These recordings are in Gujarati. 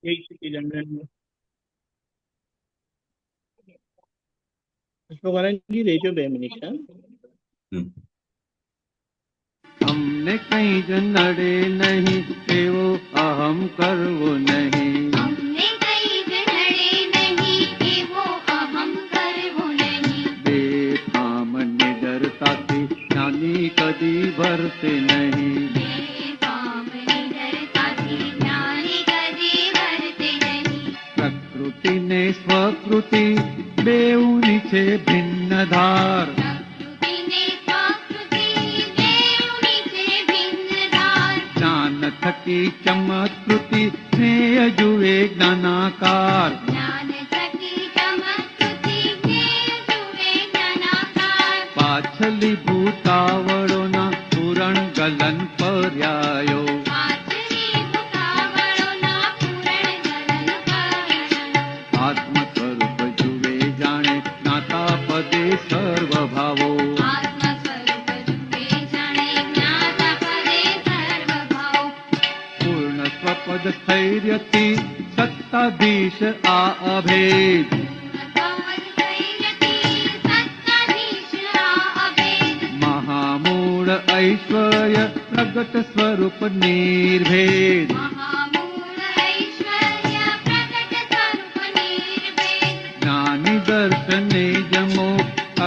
જય સચ્ચિદાનંદ. પુષ્પકરણજી રહેજો 2 મિનિટ. અમને કઈ જ નડે નહીં એવો અહમ કરવો નહીં. અમને કઈ જ નડે નહીં એવો અહમ કરવો નહીં. બેફામ નિડરતાથી જ્ઞાની કદી ભરતે નહીં. બેફામ નિડરતાથી જ્ઞાની કદી વર્તે નહીં. પ્રકૃતિ ને સ્વકૃતિ બેઉની છે ભિન્ન ધાર. પ્રકૃતિને સ્વકૃતિ બેઉની છે ભિન્ન ધાર. જ્ઞાન થકી ચમત્કૃતિ સ્નેહ જુએ જ્ઞાનાકાર. જ્ઞાન થકી ચમત્કૃતિ જ્ઞેય જુએ જ્ઞાનાકાર. પાછલી ભૂતાવળોના પૂરણ ગલન પર્યાયો. પાછલી ભૂતાવળોના પૂરણ ગલન પર્યાયો. આત્મ સ્વરૂપ જુએ જાણે જ્ઞાતા પદે સર્વ ભાવો. આત્મ સ્વરૂપ જુએ જાણે જ્ઞાતા પદે સર્વ ભાવો. પૂર્ણ સ્વપદ સ્થૈર્યથી સત્તાધીશ આ અભેદ. ભગવદ ધૈર્યથી સત્તાધીશ આ અભેદ. મહામૂળ ઐશ્વર્ય પ્રગટ સ્વરૂપ નિર્ભેદ. મહામૂળ ઐશ્વર્ય પ્રગટ સ્વરૂપ નિર્ભેદ. જ્ઞાની દર્શને જમો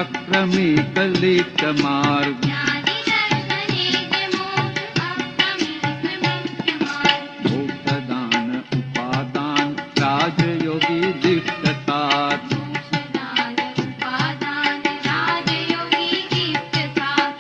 અક્રમિક લિપ્ત માર્ગ. જ્ઞાની દર્શને જ મોક્ષ અક્રમિક મુક્ત માર્ગ. મોક્ષદાન ઉપાદાન રાજયોગી દિષ્ટ સાત. મોક્ષદાન ઉપાદાન રાજયોગી દીપ્ત સાત.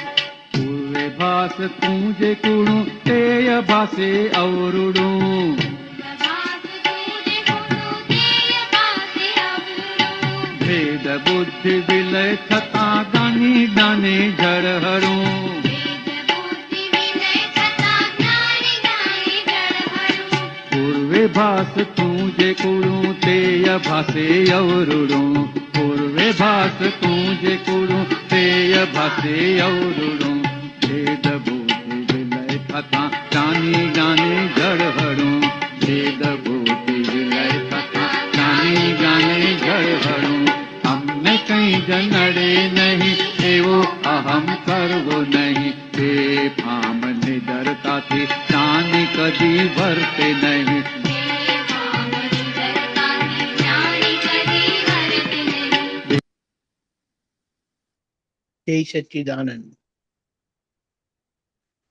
પૂર્વે ભાસ તું જે કુણું તેય ભાસે અવરુડું. પ્રભાસ તુજે ગુણુ તેય પાસે અવરું. ભેદ બુદ્ધિ વિલય થતા જ્ઞાની જ્ઞાને જળહરું. વેદ બુદ્ધિ વિલય થતાં જ્ઞાની જ્ઞાને જળહરું. પૂર્વે ભાસ તું જે કુણું તેય ભાસે અવરુડું. પૂર્વે ભાસ તું જે કુણું તેય ભાસે અવરુડું. ભેદ બુદ્ધિ વિલય થતા જ્ઞાની જ્ઞાને જળહરું. ભેદ બુદ્ધિ વિલય થતા જ્ઞાની જ્ઞાને જળહરું. અમને કઈ જ નડે નહીં એવો અહમ કરવો નહીં. બેફામ નિડરતાથી જ્ઞાની કદી વર્તે નહીં. બેફામ નિડરતાથી જ્ઞાની કદી વર્તે નહીં. જય સચ્ચિદાનંદ.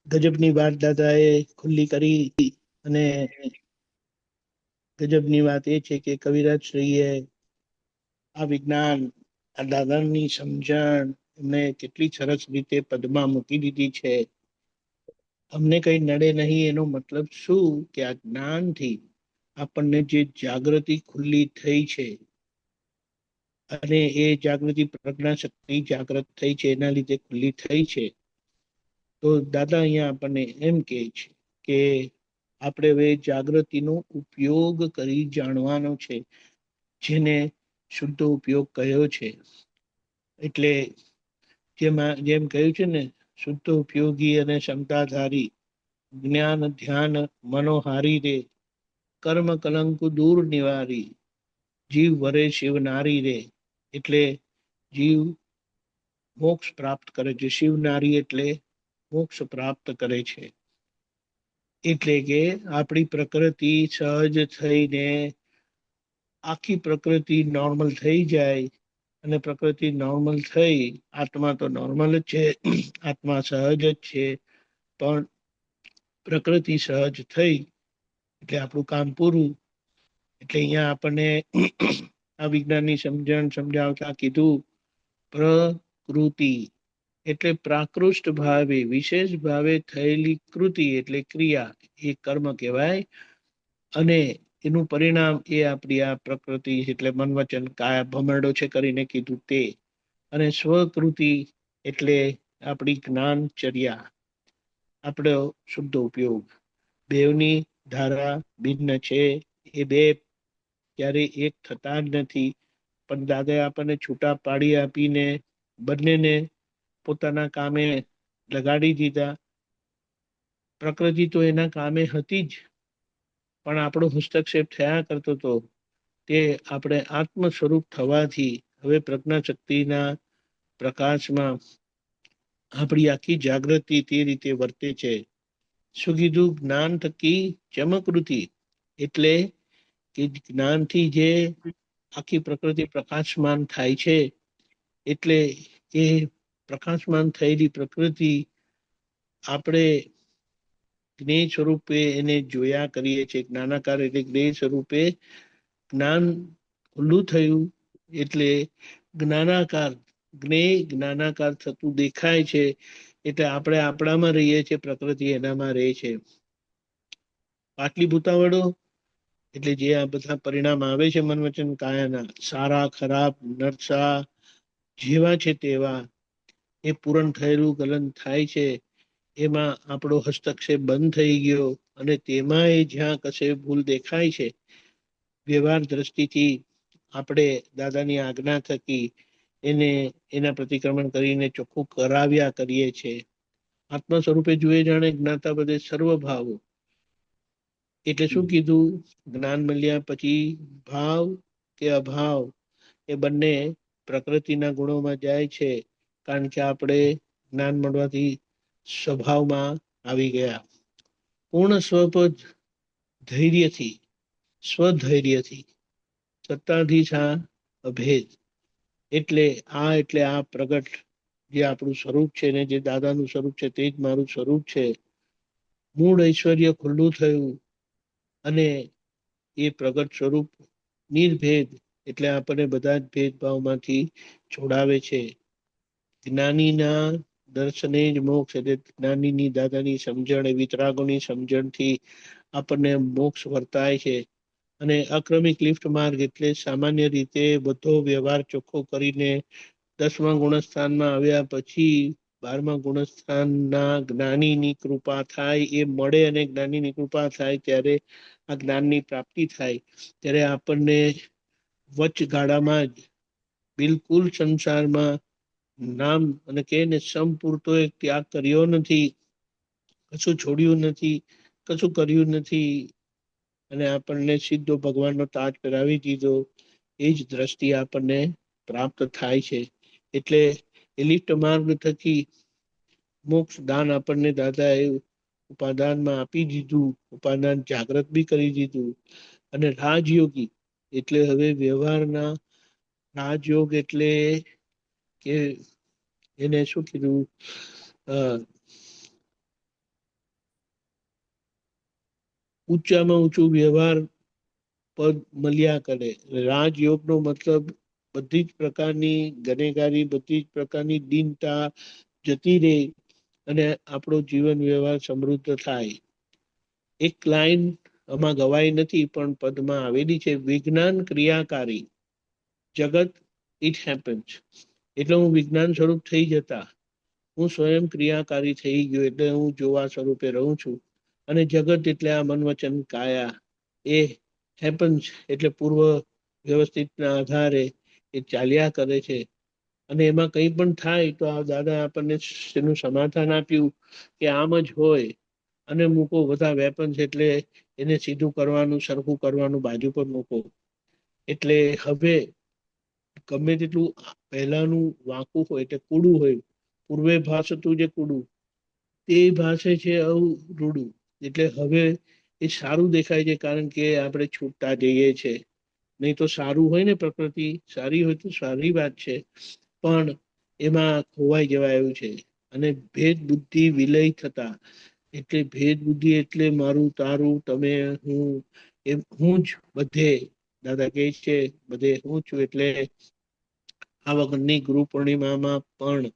ગજબની વાત દાદાએ ખુલ્લી કરી. અને ગજબની વાત એ છે કે કવિરાજ શ્રીએ આ વિજ્ઞાન, આ દાદાની સમજણ એમને કેટલી સરસ રીતે પદમાં મૂકી દીધી છે. અમને કઈ નડે નહીં એનો મતલબ શું કે આ જ્ઞાનથી આપણને જે જાગૃતિ ખુલ્લી થઈ છે અને એ જાગૃતિ પ્રજ્ઞા શક્તિ જાગૃત થઈ છે એના લીધે ખુલ્લી થઈ છે. તો દાદા અહીંયા આપણને એમ કહે છે કે આપણે હવે જાગૃતિનો ઉપયોગ કરી જાણવાનો છે, જેને શુદ્ધ ઉપયોગ કહ્યો છે. એટલે જેમ કહ્યું છે ને, શુદ્ધ ઉપયોગી અને ક્ષમતાધારી જ્ઞાન ધ્યાન મનોહારી રે, કર્મ કલંકુ દૂર નિવારી, જીવ વરે શિવ નારી રે. એટલે જીવ મોક્ષ પ્રાપ્ત કરે છે. શિવ નારી એટલે મોક્ષ પ્રાપ્ત કરે છે. એટલે કે આપણી પ્રકૃતિ સહજ થઈને આખી પ્રકૃતિ નોર્મલ થઈ જાય. અને પ્રકૃતિ નોર્મલ થઈ, આત્મા તો નોર્મલ જ છે, આત્મા સહજ જ છે, પણ પ્રકૃતિ સહજ થઈ એટલે આપણું કામ પૂરું. એટલે અહીંયા આપણને આ વિજ્ઞાનની સમજણ સમજાવતા કીધું પ્રકૃતિ એટલે પ્રાકૃષ્ટ ભાવે વિશેષ ભાવે થયેલી કૃતિ એટલે ક્રિયા, એ કર્મ કહેવાય. અને એનું પરિણામ એ આપણી આ પ્રકૃતિ એટલે મન વચન કાયા ભમરડો છે કરીને કીધું તે. અને સ્વકૃતિ એટલે આપણી જ્ઞાનચર્યા, આપણો શુદ્ધ ઉપયોગ. બેવની ધારા ભિન્ન છે, એ બે ક્યારે એક થતા જ નથી. પણ દાદાએ આપણને છૂટા પાડી આપીને બંનેને પોતાના કામે લગાડી દીધા. પ્રકૃતિ તો એના કામે હતી જ, પણ આપણો હસ્તક્ષેપ થયા કરતો હતો તે આપણે આત્મ સ્વરૂપ થવાથી હવે પ્રજ્ઞાશક્તિના પ્રકાશમાં આપણી આખી જાગૃતિ તે રીતે વર્તે છે. શું કીધું? જ્ઞાન થકી ચમકૃતિ, એટલે કે જ્ઞાનથી જે આખી પ્રકૃતિ પ્રકાશમાન થાય છે, એટલે એ પ્રકાશમાન થયેલી પ્રકૃતિ આપણે જ્ઞેય સ્વરૂપે એને જોયા કરીએ છીએ. જ્ઞાનાકાર એટલે જ્ઞેય સ્વરૂપે જ્ઞાન ખુલ્લું થયું એટલે જ્ઞાનાકાર, જ્ઞેય જ્ઞાનાકાર થતું દેખાય છે. એટલે આપણે આપણામાં રહીએ છીએ, પ્રકૃતિ એનામાં રહે છે. પાટલીભૂતાવળો એટલે જે આ બધા પરિણામ આવે છે મન વચન કાયાના, સારા ખરાબ નરસા જેવા છે તેવા, એ પૂરણ થયેલું ગલન થાય છે. એમાં આપણો હસ્તક્ષેપ બંધ થઈ ગયો અને તેમાંય જ્યાં કશે ભૂલ દેખાય છે, વ્યવહાર દ્રષ્ટિથી આપણે દાદાની આજ્ઞા થકી એને એના પ્રતિક્રમણ કરીને ચોખ્ખું કરાવ્યા કરીએ છીએ. આત્મ સ્વરૂપે જુએ જાણે જ્ઞાતા બધે સર્વભાવો. એટલે શું કીધું? જ્ઞાન મળ્યા પછી ભાવ કે અભાવ એ બંને પ્રકૃતિના ગુણોમાં જાય છે, કારણ કે આપણે જ્ઞાન મળવાથી સ્વભાવમાં આવી ગયા. પૂર્ણ સ્વપદ ધૈર્યથી, સ્વધૈર્યથી, સત્તાધીશા અભેદ, એટલે આ પ્રગટ જે આપણું સ્વરૂપ છે ને જે દાદાનું સ્વરૂપ છે તે જ મારું સ્વરૂપ છે. મૂળ ઐશ્વર્ય ખુલ્લું થયું અને એ પ્રગટ સ્વરૂપ નિર્ભેદ, એટલે આપણને બધા જ ભેદભાવમાંથી છોડાવે છે. જ્ઞાનીના દર્શને જ મોક્ષ, એટલે જ્ઞાનીની દાદાની સમજણ, વિતરાગોની સમજણથી આપણને મોક્ષ વર્તાય છે. અને અક્રમિક લિફ્ટ માર્ગ એટલે સામાન્ય રીતે બધો વ્યવહાર ચોખ્ખો કરીને 10મા ગુણસ્થાનમાં આવ્યા પછી 12મા ગુણસ્થાનના જ્ઞાનીની કૃપા થાય, એ મળે અને જ્ઞાનીની કૃપા થાય ત્યારે આ જ્ઞાનની પ્રાપ્તિ થાય. ત્યારે આપણને વચગાળામાં જ બિલકુલ સંસારમાં નામ અને કે ને સંપૂરતો એક ત્યાગ કર્યો નથી, કશું છોડ્યું નથી, કશું કર્યું નથી, અને આપણને સીધો ભગવાનનો તાજ પહેરાવી દીધો. એ જ દ્રષ્ટિ આપણને પ્રાપ્ત થાય છે. એટલે એલિપ્ત માર્ગ થકી મોક્ષ દાન આપણને દાદાએ ઉપાદાનમાં આપી દીધું, ઉપાદાન જાગ્રત બી કરી દીધું. અને રાજયોગી એટલે હવે વ્યવહારના રાજયોગ એટલે કે એને શું કીધું, ઊંચામાં ઊંચું વ્યવહાર પદ મળ્યા કરે. રાજયોગનો મતલબ બધી જ પ્રકારની ગનેગારી, બધી જ પ્રકારની દીનતા જતી રહે અને આપણો જીવન વ્યવહાર સમૃદ્ધ થાય. એક લાઈન આમાં ગવાઈ નથી પણ પદમાં આવેલી છે, વિજ્ઞાન ક્રિયાકારી જગત ઇટ હેપન્સ. એટલે હું વિજ્ઞાન સ્વરૂપ થઈ જતા હું સ્વયં ક્રિયાકારી થઈ ગયો, એટલે હું જોવા સ્વરૂપે રહું છું. અને જગત એટલે આ મન વચન કાયા, એ હેપન્સ એટલે પૂર્વ વ્યવસ્થિતના આધારે એ ચાલ્યા કરે છે. અને એમાં કંઈ પણ થાય તો આ દાદા આપણને એનું સમાધાન આપ્યું કે આમ જ હોય, અને મૂકો બધા વેપન્સ, એટલે એને સીધું કરવાનું, સરખું કરવાનું, બાજુ પર મૂકો. એટલે હવે ગમે તેટલું પહેલાનું વાંકું હોય એટલે કૂડું હોય, પૂર્વે ભાષતું જે કૂડું તે ભાષે છે રૂડું. એટલે હવે એ સારું દેખાય છે, કારણ કે આપણે છૂટતા જઈએ છે. નહીં તો સારું હોય ને, પ્રકૃતિ સારી હોય તો સારી વાત છે, પણ એમાં ખોવાઈ જવાયું છે. અને ભેદ બુદ્ધિ વિલય થતા, એટલે ભેદ બુદ્ધિ એટલે મારું તારું તમે હું, એમ હું જ બધે. દાદા કહે છે બધે હું છું. એટલે આ વખતની ગુરુ પૂર્ણિમામાં પણ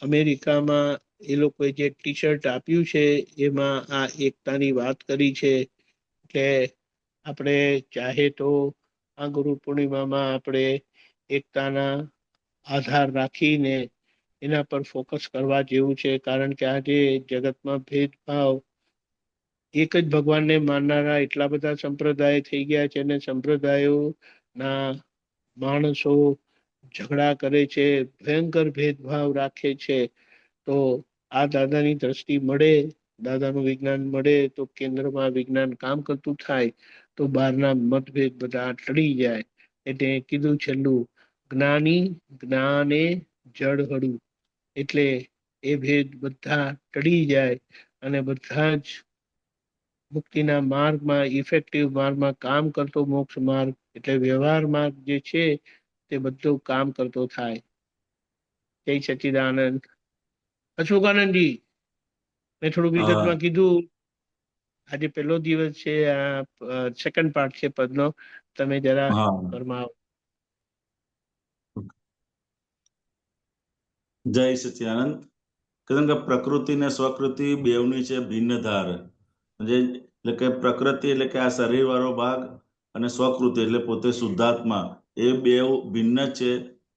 અમેરિકામાં એ લોકોએ જે ટી શર્ટ આપ્યું છે એમાં આ એકતાની વાત કરી છે. એટલે આપણે ચાહે તો આ ગુરુ પૂર્ણિમામાં આપણે એકતાના આધાર રાખીને એના પર ફોકસ કરવા જેવું છે, કારણ કે આજે જગતમાં ભેદભાવ, એક જ ભગવાનને માનનારા એટલા બધા સંપ્રદાય થઈ ગયા છે, અને સંપ્રદાયોના માણસો ઝઘડા કરે છે, ભયંકર ભેદભાવ રાખે છે. તો આ દાદાની દ્રષ્ટિ મળે દાદાનું વિજ્ઞાન મળે તો કેન્દ્રમાં વિજ્ઞાન કામ કરતું થાય તો બહારના મતભેદ બધા ટળી જાય. એટલે કીધું છેલ્લું, જ્ઞાની જ્ઞાને જળહળું. એટલે એ ભેદ બધા ટળી જાય અને બધા જ મુક્તિના માર્ગમાં, ઇફેક્ટિવ માર્ગમાં કામ કરતો મોક્ષ માર્ગ એટલે વ્યવહાર માર્ગ જે છે તે બધું કામ કરતો થાય. જય સચ્ચિદાનંદ. અશોકાનંદજી, મેં થોડું વિગતમાં કીધું. આજે પહેલો દિવસ છે, આ સેકન્ડ પાર્ટ છે પદનો. તમે જરા ફરમાવો. જય સચ્ચિદાનંદ. કારણ કે પ્રકૃતિ ને સ્વકૃતિ બેવની છે ભિન્ન ધાર. એટલે કે પ્રકૃતિ એટલે કે આ શરીર વાળો ભાગ અને સ્વકૃતિ એટલે પોતે શુદ્ધાત્મા, એ બેવ ભિન્ન છે.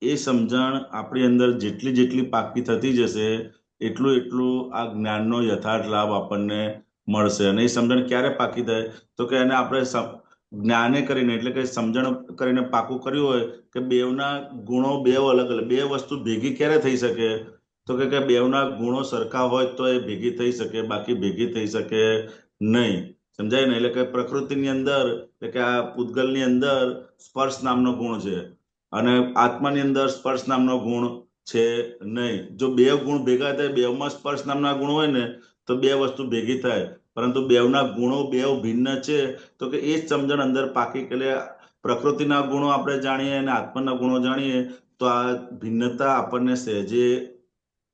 એ સમજણ આપણી અંદર જેટલી જેટલી પાકી થતી જશે એટલું એટલું આ જ્ઞાનનો યથાર્થ લાભ આપણને મળશે. અને એ સમજણ ક્યારે પાકી થાય તો કે એને આપણે જ્ઞાને કરીને એટલે કે સમજણ કરીને પાકું કર્યું હોય કે બેવના ગુણો બેવ અલગ અલગ, બે વસ્તુ ભેગી ક્યારે થઈ શકે તો કે બેવના ગુણો સરખા હોય તો એ ભેગી થઈ શકે, બાકી ભેગી થઈ શકે નહીં. સમજાય ને? એટલે કે પ્રકૃતિની અંદર એટલે કે આ પૂતગલની અંદર સ્પર્શ નામનો ગુણ છે અને આત્માની અંદર સ્પર્શ નામનો ગુણ છે નહીં. જો બે ગુણ ભેગા થાય, બેવમાં સ્પર્શ નામના ગુણ હોય ને તો બે વસ્તુ ભેગી થાય, પરંતુ બેવના ગુણો બેવ ભિન્ન છે તો કે એ જ સમજણ અંદર પાકી. એટલે પ્રકૃતિના ગુણો આપણે જાણીએ અને આત્માના ગુણો જાણીએ તો આ ભિન્નતા આપણને સહેજે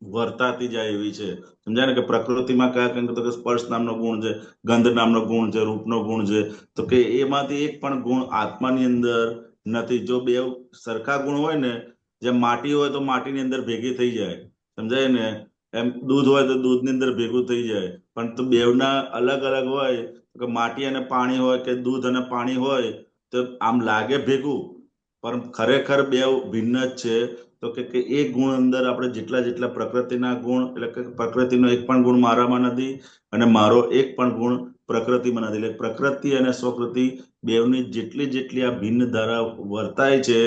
વર્તાતી જાય એવી છે. સમજાય ને? કે પ્રકૃતિમાં કયા કંઈક તો કે સ્પર્શ નામનો ગુણ છે, ગંધ નામનો ગુણ છે, રૂપનો ગુણ છે, તો કે એમાંથી એક પણ ગુણ આત્માની અંદર નથી. જો બે સરખા ગુણ હોય ને, જેમ માટી હોય તો માટીની અંદર ભેગી થઈ જાય, સમજાય ને? એમ દૂધ હોય તો દૂધની અંદર ભેગું થઈ જાય. પણ તો બેવના અલગ અલગ હોય કે માટી અને પાણી હોય કે દૂધ અને પાણી હોય તો આમ લાગે ભેગું, પણ ખરેખર બે ભિન્ન જ છે. તો કે એક ગુણ અંદર આપણે જેટલા જેટલા પ્રકૃતિના ગુણ એટલે કે પ્રકૃતિનો એક પણ ગુણ મારામાં નથી અને મારો એક પણ ગુણ પ્રકૃતિમાં નથી. એટલે પ્રકૃતિ અને સ્વકૃતિ બેવની જેટલી જેટલી આ ભિન્ન ધારા વર્તાય છે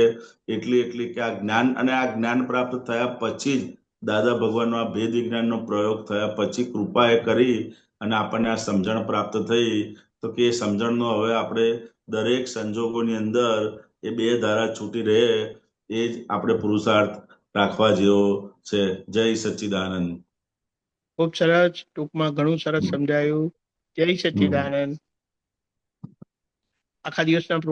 એટલી એટલી કે આ જ્ઞાન, અને આ જ્ઞાન પ્રાપ્ત થયા પછી જ દાદા ભગવાનનો આ ભેદ વિજ્ઞાનનો પ્રયોગ થયા પછી કૃપા એ કરી અને આપણને આ સમજણ પ્રાપ્ત થઈ. તો કે એ સમજણનો હવે આપણે દરેક સંજોગોની અંદર એ બે ધારા છૂટી રહે એ જ આપણે પુરુષાર્થ રાખવા જેવો છે. જય સચ્ચિદાનંદ. ખૂબ સરસ. ટૂંકમાં ઘણું સરસ સમજાયું. જય સચ્ચિદાનંદ. આખા દિવસના